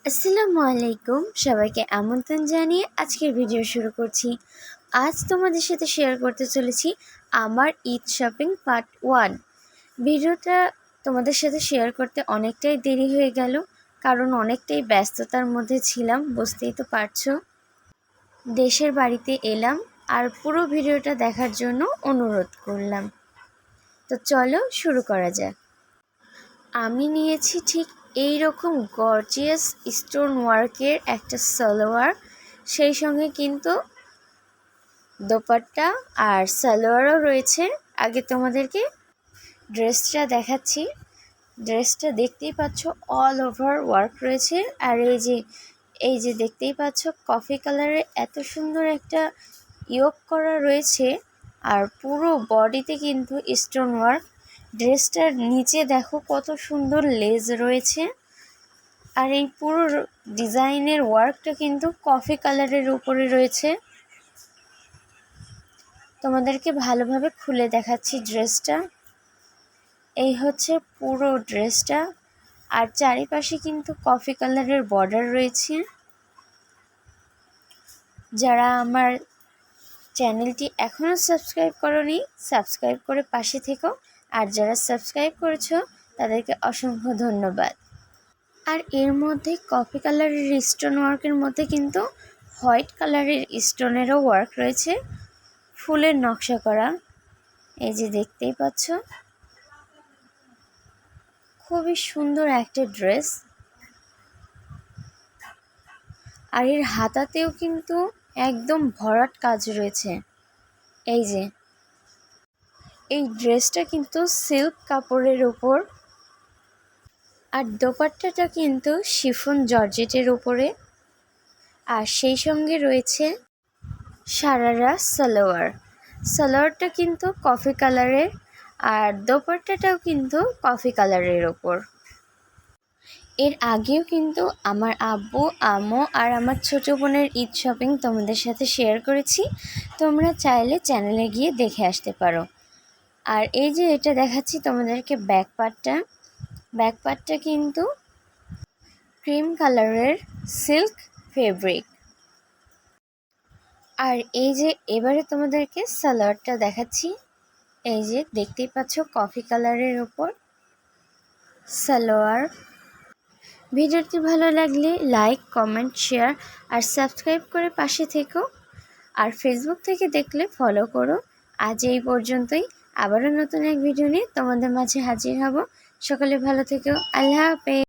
আসসালামু আলাইকুম, সবাইকে আমন্ত্রণ জানিয়ে আজকের ভিডিও শুরু করছি। আজ তোমাদের সাথে শেয়ার করতে চলেছি আমার ঈদ শপিং পার্ট 1। ভিডিওটা তোমাদের সাথে শেয়ার করতে অনেকটাই দেরি হয়ে গেল, কারণ অনেকটাই ব্যস্ততার মধ্যে ছিলাম, বুঝতেই তো পারছো। দেশের বাড়িতে এলাম আর পুরো ভিডিওটা দেখার জন্য অনুরোধ করলাম। তো চলো শুরু করা যাক। আমি নিয়েছি ঠিক এই রকম গর্জিয়াস স্টোন ওয়ার্কের একটা সালোয়ার, সেই সঙ্গে কিন্তু দোপাট্টা আর সালোয়ারও রয়েছে। আগে তোমাদেরকে ড্রেসটা দেখাচ্ছি। ড্রেসটা দেখতেই পাচ্ছ অল ওভার ওয়ার্ক রয়েছে। আর এই যে দেখতেই পাচ্ছ কফি কালারের এত সুন্দর একটা ইয়োক করা রয়েছে, আর পুরো বডিতে কিন্তু স্টোন ওয়ার্ক। ড্রেসটার নিচে দেখো কত সুন্দর লেস রয়েছে, আর এই পুরো ডিজাইনের ওয়ার্কটা কিন্তু কফি কালারের উপরে রয়েছে। তোমাদেরকে ভালোভাবে খুলে দেখাচ্ছি ড্রেসটা। এই হচ্ছে পুরো ড্রেসটা, আর চারিপাশে কিন্তু কফি কালারের বর্ডার রয়েছে। যারা আমার চ্যানেলটি এখনও সাবস্ক্রাইব করোনি, সাবস্ক্রাইব করে পাশে থেকো, আর যারা সাবস্ক্রাইব করেছো তাদেরকে অসংখ্য ধন্যবাদ। আর এর মধ্যে কফি কালারের স্টোন ওয়ার্কের মধ্যে কিন্তু হোয়াইট কালারের স্টোনেরও ওয়ার্ক রয়েছে, ফুলের নকশা করা। এই যে দেখতেই পাচ্ছ, খুবই সুন্দর একটা ড্রেস। আর এর হাতাতেও কিন্তু একদম ভরাট কাজ রয়েছে। এই যে এই ড্রেসটা কিন্তু সিল্ক কাপড়ের উপর, আর দোপাট্টাটা কিন্তু শিফন জর্জেটের উপরে, আর সেই সঙ্গে রয়েছে সারারা সালোয়ার। সালোয়ারটা কিন্তু কফি কালারের, আর দোপাট্টাটাও কিন্তু কফি কালারের ওপর। এর আগেও কিন্তু আমার আব্বু, আম্মু আর আমার ছোটো বোনের ঈদ শপিং তোমাদের সাথে শেয়ার করেছি, তোমরা চাইলে চ্যানেলে গিয়ে দেখে আসতে পারো। আর এই যে এটা দেখাচ্ছি তোমাদেরকে ব্যাক পার্টটা কিন্তু ক্রিম কালারের সিল্ক ফেব্রিক। আর এই যে এবারে তোমাদেরকে সালোয়ারটা দেখাচ্ছি। এই যে দেখতেই পাচ্ছ কফি কালারের ওপর সালোয়ার। ভিডিওটি ভালো লাগলে লাইক, কমেন্ট, শেয়ার আর সাবস্ক্রাইব করে পাশে থেকো। আর ফেসবুক থেকে দেখলে ফলো করো। আজ এই পর্যন্তই, আবারও নতুন এক ভিডিও নিয়ে তোমাদের মাঝে হাজির হব। সকলে ভালো থেকো। আল্লাহ হাফেজ।